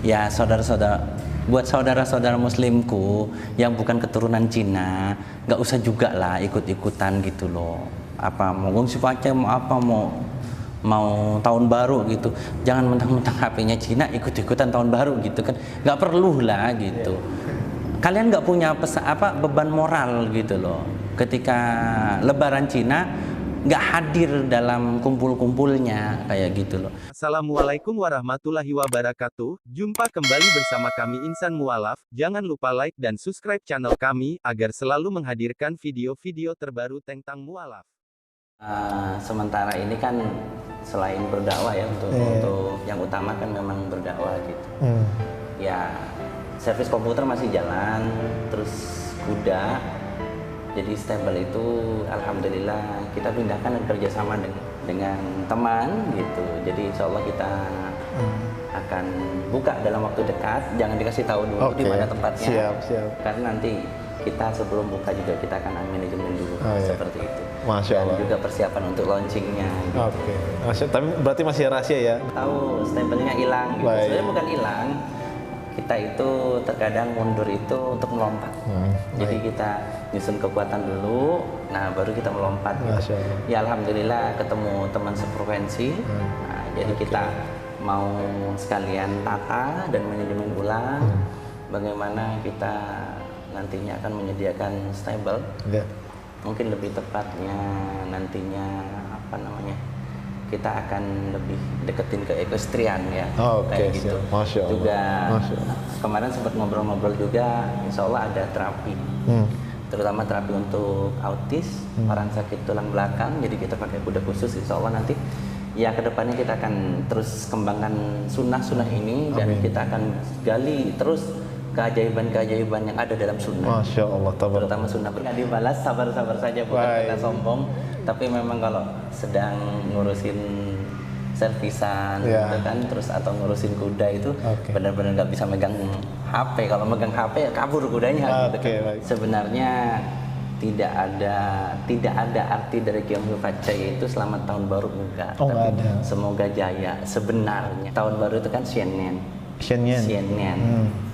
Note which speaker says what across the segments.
Speaker 1: ya buat saudara-saudara muslimku yang bukan keturunan Cina, nggak usah juga lah ikut-ikutan gitu loh. Apa mau gongsi facai, mau apa, mau tahun baru gitu, jangan mentang-mentang HP-nya Cina ikut-ikutan tahun baru gitu kan, nggak perlu lah gitu. Kalian nggak punya beban moral gitu loh ketika Lebaran Cina nggak hadir dalam kumpul-kumpulnya kayak gitu loh.
Speaker 2: Assalamualaikum warahmatullahi wabarakatuh. Jumpa kembali bersama kami Insan Mualaf. Jangan lupa like dan subscribe channel kami agar selalu menghadirkan video-video terbaru tentang mualaf.
Speaker 1: Sementara ini kan selain berdakwah ya untuk yang utama kan memang berdakwah gitu. Ya servis komputer masih jalan, terus kuda. Jadi stable itu alhamdulillah kita pindahkan dan kerjasama dengan teman gitu. Jadi insya Allah kita akan buka dalam waktu dekat. Jangan dikasih tahu dulu di mana tempatnya.
Speaker 3: Siap.
Speaker 1: Karena nanti kita sebelum buka juga kita akan manajemen dulu seperti itu.
Speaker 3: Masya Allah.
Speaker 1: Dan juga persiapan untuk launchingnya. Gitu.
Speaker 3: Tapi berarti masih rahasia ya?
Speaker 1: Tahu stable-nya hilang. Gitu. Sebenarnya bukan hilang. Kita itu terkadang mundur itu untuk melompat. Jadi kita nyusun kekuatan dulu, nah baru kita melompat. Gitu. Ya alhamdulillah ketemu teman sefrekuensi. Nah, jadi kita mau sekalian tata dan manajemen ulang bagaimana kita nantinya akan menyediakan stable. Mungkin lebih tepatnya nantinya kita akan lebih deketin ke equestrian ya, kayak gitu.
Speaker 3: Masya Allah.
Speaker 1: Juga kemarin sempat ngobrol-ngobrol juga, insya Allah ada terapi, terutama terapi untuk autis, orang sakit tulang belakang. Jadi kita pakai kuda khusus, insya Allah nanti ya kedepannya kita akan terus kembangkan sunnah ini dan kita akan gali terus keajaiban-keajaiban yang ada dalam sunnah.
Speaker 3: Masya Allah,
Speaker 1: terutama sunnah nggak dibalas, sabar-sabar saja, bukan kita sombong, tapi memang kalau sedang ngurusin servisan gitu kan, terus atau ngurusin kuda itu benar-benar nggak bisa megang HP. Kalau megang HP kabur kudanya gitu kan. Sebenarnya tidak ada arti dari Qiyamul Facai itu selamat tahun baru enggak, tapi semoga jaya. Sebenarnya tahun baru itu kan Xiannian.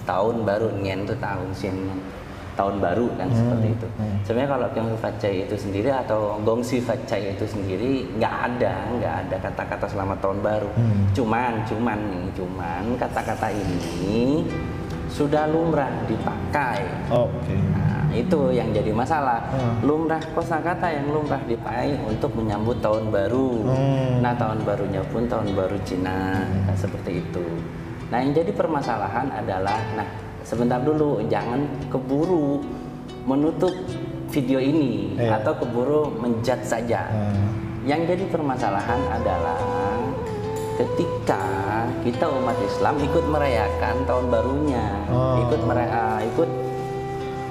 Speaker 1: Tahun baru, Nian itu tahun, Xiannian tahun baru kan, seperti itu. Sebenarnya kalau Qiyamul Facai itu sendiri atau Gongsi Facai itu sendiri nggak ada kata-kata selamat tahun baru. Cuman kata-kata ini sudah lumrah dipakai. Nah, itu yang jadi masalah. Lumrah kosakata yang lumrah dipakai untuk menyambut tahun baru. Nah, tahun barunya pun tahun baru Cina, kan seperti itu. Nah, yang jadi permasalahan adalah, sebentar dulu, jangan keburu menutup video ini atau keburu menjudge saja. Yang jadi permasalahan adalah ketika kita umat Islam ikut merayakan tahun barunya, ikut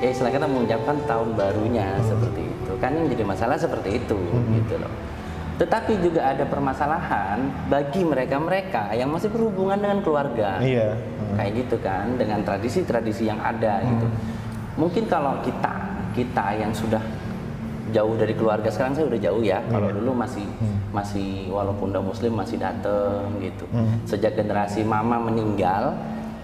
Speaker 1: ya istilah kita mengucapkan tahun barunya seperti itu. Kan yang jadi masalah seperti itu, gitu loh. Tetapi juga ada permasalahan bagi mereka-mereka yang masih berhubungan dengan keluarga, kayak gitu kan, dengan tradisi-tradisi yang ada gitu. Mungkin kalau kita yang sudah jauh dari keluarga, sekarang saya udah jauh ya. Kalau dulu masih walaupun udah muslim masih dateng gitu. Sejak generasi mama meninggal,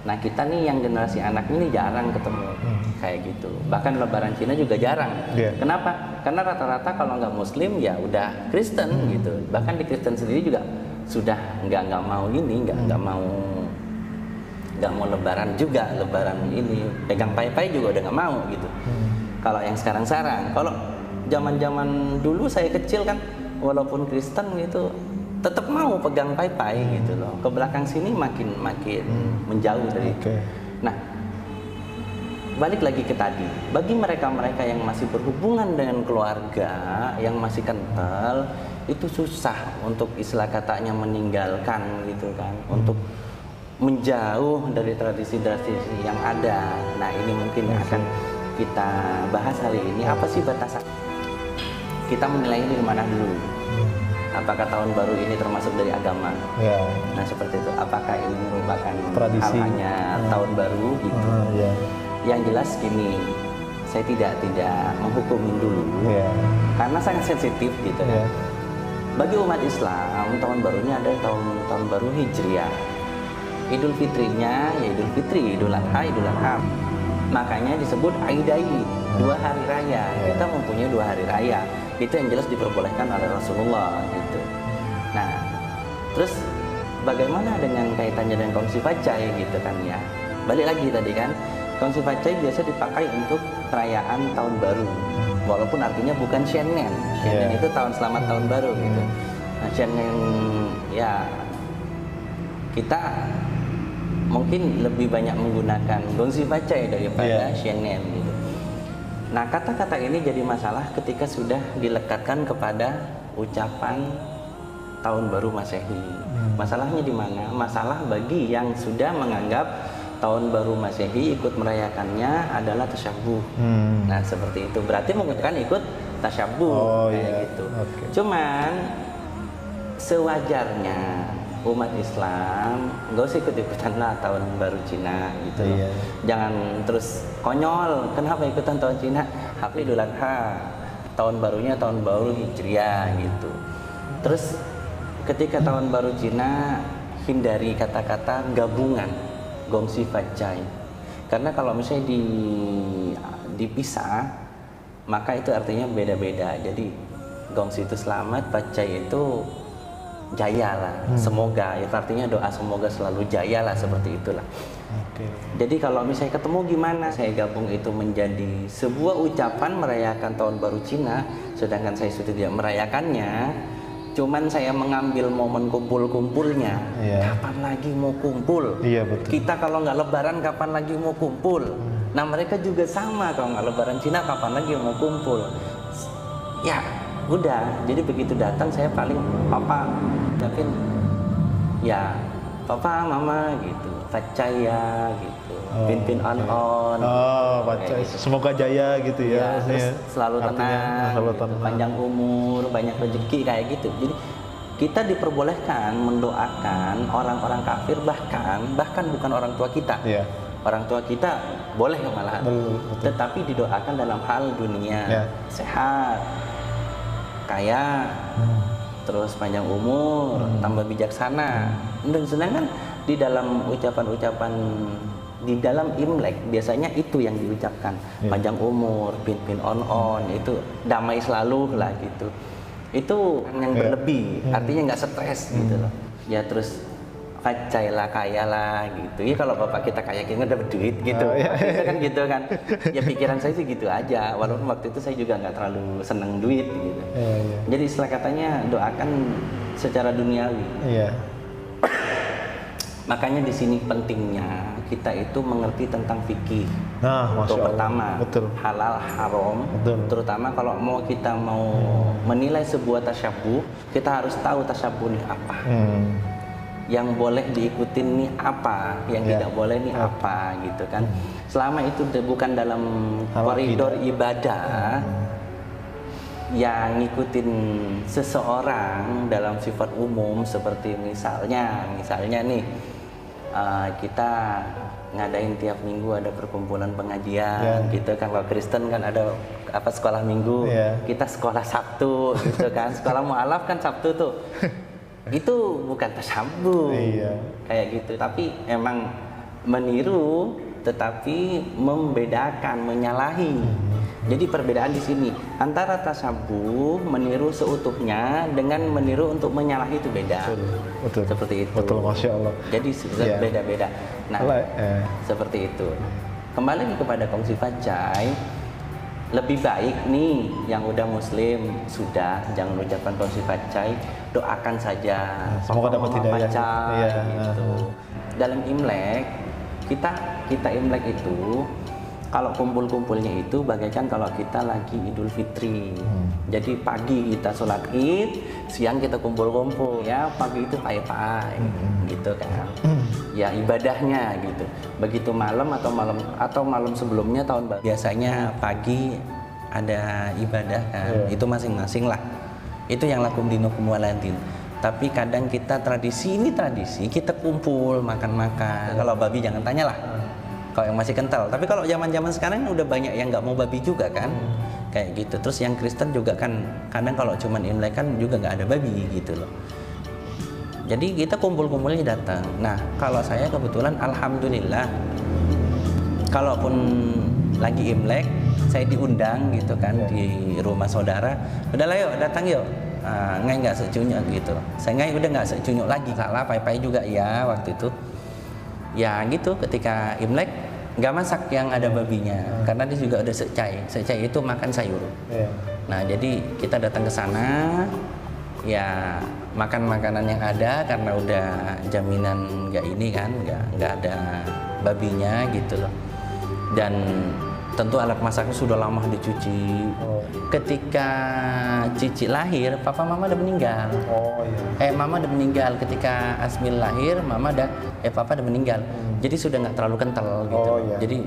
Speaker 1: nah kita nih yang generasi anak ini jarang ketemu kayak gitu. Bahkan Lebaran Cina juga jarang. Kenapa? Karena rata-rata kalau nggak muslim ya udah Kristen gitu. Bahkan di Kristen sendiri juga sudah nggak mau ini, nggak mau Lebaran juga, Lebaran ini pegang pai-pai juga udah nggak mau gitu. Kalau yang sekarang, kalau zaman dulu saya kecil kan, walaupun Kristen gitu tetap mau pegang pai-pai gitu loh. Ke belakang sini makin menjauh dari itu. Nah, balik lagi ke tadi, bagi mereka-mereka yang masih berhubungan dengan keluarga, yang masih kental, itu susah untuk istilah katanya meninggalkan gitu kan, untuk menjauh dari tradisi-tradisi yang ada. Nah, ini mungkin akan kita bahas hari ini. Apa sih batasan? Kita menilainya dari mana dulu? Apakah tahun baru ini termasuk dari agama? Nah, seperti itu. Apakah ini merupakan
Speaker 3: tradisi
Speaker 1: hanya tahun baru gitu? Yang jelas gini, saya tidak menghukumin dulu, karena sangat sensitif gitu. Bagi umat Islam, tahun barunya ada tahun baru Hijriah. Idul Fitrinya ya Idul Fitri, Idul Adha. Makanya disebut Aidain, 2 hari raya. Kita mempunyai 2 hari raya. Itu yang jelas diperbolehkan oleh Rasulullah gitu. Nah, terus bagaimana dengan kaitannya dengan kongsi facai gitu kan ya? Balik lagi tadi kan, kongsi facai biasa dipakai untuk perayaan tahun baru. Walaupun artinya bukan Shenen. Shenen itu tahun selamat tahun baru gitu. Nah, Shenen ya kita mungkin lebih banyak menggunakan gongsi facai daripada Shenen gitu. Nah, kata-kata ini jadi masalah ketika sudah dilekatkan kepada ucapan tahun baru Masehi. Masalahnya di mana? Masalah bagi yang sudah menganggap tahun baru Masehi ikut merayakannya adalah tasyabuh. Nah, seperti itu. Berarti mengucapkan ikut tasyabuh gitu. Cuman sewajarnya umat Islam nggak usah ikut-ikutan lah tahun baru Cina gitu loh. Jangan terus konyol, kenapa ikutan tahun Cina? Tapi Idul Adha, tahun barunya tahun baru Hijriah gitu. Terus ketika tahun baru Cina, hindari kata-kata gabungan gongsi facai. Karena kalau misalnya dipisah, maka itu artinya beda-beda. Jadi gongsi itu selamat, facai itu jaya lah, semoga, itu artinya doa semoga selalu jaya lah, seperti itulah. Jadi kalau misalnya ketemu gimana saya gabung itu menjadi sebuah ucapan merayakan tahun baru Cina, sedangkan saya sudah tidak merayakannya, cuman saya mengambil momen kumpul-kumpulnya. Kapan lagi mau kumpul?
Speaker 3: Betul.
Speaker 1: Kita kalau nggak lebaran kapan lagi mau kumpul? Nah, mereka juga sama, kalau nggak lebaran Cina kapan lagi mau kumpul? Ya udah, jadi begitu datang saya paling papa ucapin ya papa mama gitu, facai ya gitu, pin on
Speaker 3: facai
Speaker 1: gitu.
Speaker 3: Semoga jaya gitu ya,
Speaker 1: terus selalu tenang, gitu, panjang umur, banyak rezeki kayak gitu. Jadi kita diperbolehkan mendoakan orang-orang kafir, bahkan bukan orang tua kita. Orang tua kita boleh malahan, tetapi didoakan dalam hal dunia, sehat, kaya, terus panjang umur, tambah bijaksana. Dan sedangkan di dalam ucapan-ucapan di dalam Imlek biasanya itu yang diucapkan, panjang umur, pin on, itu damai selalu lah gitu. Itu yang berlebih, artinya nggak stres gitu loh. Ya terus facai lah, kaya lah gitu. Ya kalau bapak kita kaya kita dapat duit gitu. Itu kan gitu kan. Ya pikiran saya sih gitu aja. Walaupun waktu itu saya juga nggak terlalu seneng duit gitu. Jadi istilah katanya doakan secara duniawi. Makanya di sini pentingnya kita itu mengerti tentang fikih. Untuk pertama, halal haram. Terutama kalau kita mau menilai sebuah tasyabuh, kita harus tahu tasyabuh ini apa. Yang boleh diikutin nih apa, yang tidak boleh nih apa gitu kan. Selama itu bukan dalam koridor ibadah yang ngikutin seseorang dalam sifat umum, seperti misalnya nih kita ngadain tiap minggu ada perkumpulan pengajian gitu kan. Kalau Kristen kan ada sekolah minggu, kita sekolah Sabtu gitu kan. Sekolah mualaf kan Sabtu tuh. Itu bukan tasyabuh kayak gitu, tapi emang meniru tetapi membedakan, menyalahi. Jadi perbedaan di sini antara tasyabuh meniru seutuhnya dengan meniru untuk menyalahi itu beda.
Speaker 3: Betul.
Speaker 1: Seperti itu.
Speaker 3: Betul, Masya Allah.
Speaker 1: Jadi beda-beda. Nah, seperti itu. Kembali kepada kongsi facai, lebih baik nih yang udah muslim sudah jangan ucapkan kongsi facai, doakan saja
Speaker 3: semoga dapat hidayah
Speaker 1: gitu. Dalam Imlek kita Imlek itu kalau kumpul-kumpulnya itu bagaikan kalau kita lagi Idul Fitri. Jadi pagi kita sholat Id, siang kita kumpul-kumpul ya, pagi itu pai-pai gitu kan. Ya ibadahnya gitu. Begitu malam atau malam sebelumnya tahun baru. Biasanya pagi ada ibadah kan. Itu masing-masing lah. Itu yang lakum dinukum waladin. Tapi kadang kita tradisi kita kumpul makan-makan. Kalau babi jangan tanya lah. Kalau yang masih kental. Tapi kalau zaman-zaman sekarang udah banyak yang nggak mau babi juga kan. Kayak gitu. Terus yang Kristen juga kan kadang kalau cuman Imlek kan juga nggak ada babi gitu loh. Jadi kita kumpul-kumpulnya datang. Nah, kalau saya kebetulan alhamdulillah, kalaupun lagi Imlek, saya diundang gitu kan di rumah saudara. Udahlah yuk, datang yuk. Ngai nggak secunyuk gitu. Saya ngai udah nggak secunyuk lagi. Salah, pai-pai juga ya waktu itu. Ya gitu, ketika Imlek nggak masak yang ada babinya, karena dia juga udah secai. Secai itu makan sayur. Nah, jadi kita datang ke sana, ya makan makanan yang ada karena udah jaminan nggak ini kan, nggak ada babinya gitu loh. Dan tentu alat masaknya sudah lama dicuci. Ketika Cici lahir, papa mama udah meninggal. Mama udah meninggal ketika Asmil lahir, mama udah papa udah meninggal. Jadi sudah nggak terlalu kental gitu. Jadi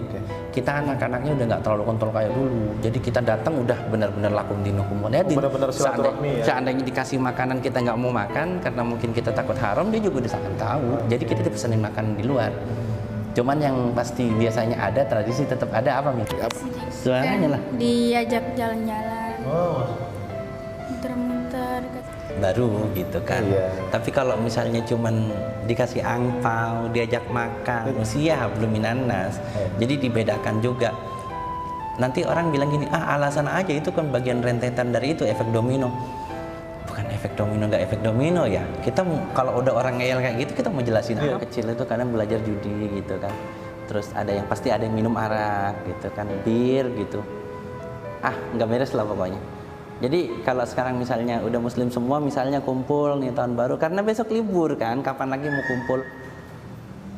Speaker 1: kita anak-anaknya udah nggak terlalu kental kayak dulu. Jadi kita datang udah benar-benar lakum dinukum.
Speaker 3: Benar-benar silaturahmi ya.
Speaker 1: Seandainya dikasih makanan kita nggak mau makan karena mungkin kita takut haram, dia juga udah sangat tahu. Jadi kita dipesanin makan di luar. Cuman yang pasti biasanya ada, tradisi tetap ada apa Mi? Suaranya lah.
Speaker 4: Diajak jalan-jalan, muter-muter.
Speaker 1: Baru gitu kan. Tapi kalau misalnya cuman dikasih angpau, diajak makan, usia belum minanas. Jadi dibedakan juga. Nanti orang bilang gini, alasan aja itu kan bagian rentetan dari itu, efek domino. Bukan efek domino, nggak efek domino ya. Kita kalau udah orang ngeyel kayak gitu, kita mau jelasin apa? Kecil itu kadang belajar judi gitu kan. Terus ada yang pasti ada yang minum arak gitu kan, bir gitu. Nggak beres lah pokoknya. Jadi kalau sekarang misalnya udah muslim semua, misalnya kumpul nih tahun baru, karena besok libur kan, kapan lagi mau kumpul?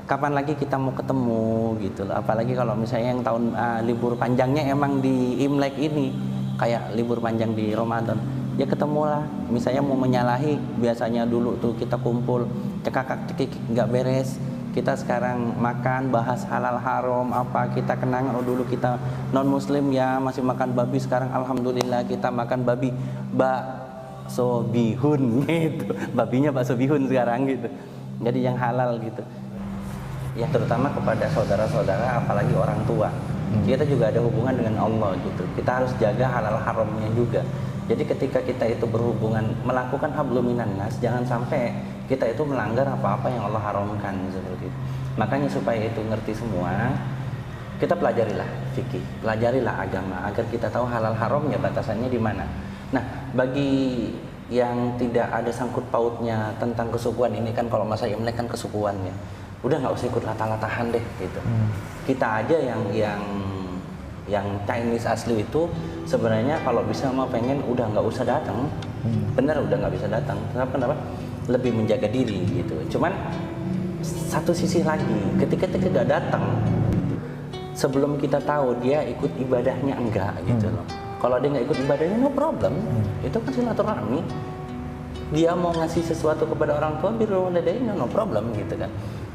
Speaker 1: Kapan lagi kita mau ketemu gitu loh. Apalagi kalau misalnya yang tahun libur panjangnya emang di Imlek ini, kayak libur panjang di Ramadan. Ya ketemulah, misalnya mau menyalahi, biasanya dulu tuh kita kumpul, cekakak cekik nggak beres. Kita sekarang makan, bahas halal haram, apa kita kenangan, dulu kita non muslim ya masih makan babi, sekarang alhamdulillah kita makan babi, bakso bihun gitu, babinya bakso bihun sekarang gitu, jadi yang halal gitu. Ya terutama kepada saudara-saudara, apalagi orang tua. Kita juga ada hubungan dengan Allah gitu, kita harus jaga halal haramnya juga. Jadi ketika kita itu berhubungan, melakukan hablum minan nas, jangan sampai kita itu melanggar apa-apa yang Allah haramkan seperti itu. Makanya supaya itu ngerti semua, kita pelajarilah fikih, pelajarilah agama agar kita tahu halal haramnya, batasannya di mana. Nah, bagi yang tidak ada sangkut pautnya tentang kesukuan ini kan, kalau masa Imlek kan kesukuannya, udah nggak usah ikut latah-latahan deh gitu. Kita aja yang Chinese asli itu sebenarnya kalau bisa mau pengen udah nggak usah datang, bener udah nggak bisa datang. Kenapa? Lebih menjaga diri gitu. Cuman satu sisi lagi, ketika kita nggak datang, sebelum kita tahu dia ikut ibadahnya enggak gitu loh. Kalau dia nggak ikut ibadahnya no problem, itu kan silaturahmi. Dia mau ngasih sesuatu kepada orang tua, birrul walidain no problem gitu kan.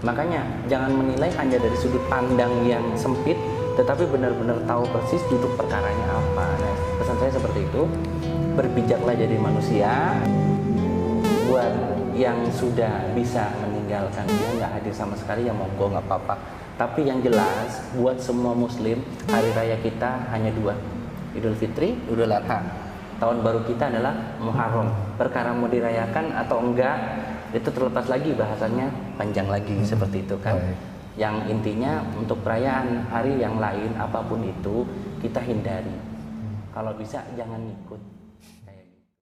Speaker 1: Makanya jangan menilai hanya dari sudut pandang yang sempit, tetapi benar-benar tahu persis duduk perkaranya apa. Nah, pesan saya seperti itu, berbijaklah jadi manusia. Buat yang sudah bisa meninggalkan, dia nggak hadir sama sekali, ya monggo nggak apa-apa. Tapi yang jelas, buat semua muslim, hari raya kita hanya dua, Idul Fitri, Idul Adha. Tahun baru kita adalah Muharram. Perkara mau dirayakan atau enggak, itu terlepas lagi, bahasannya panjang lagi seperti itu kan. Yang intinya untuk perayaan hari yang lain apapun itu kita hindari. Kalau bisa jangan ikut.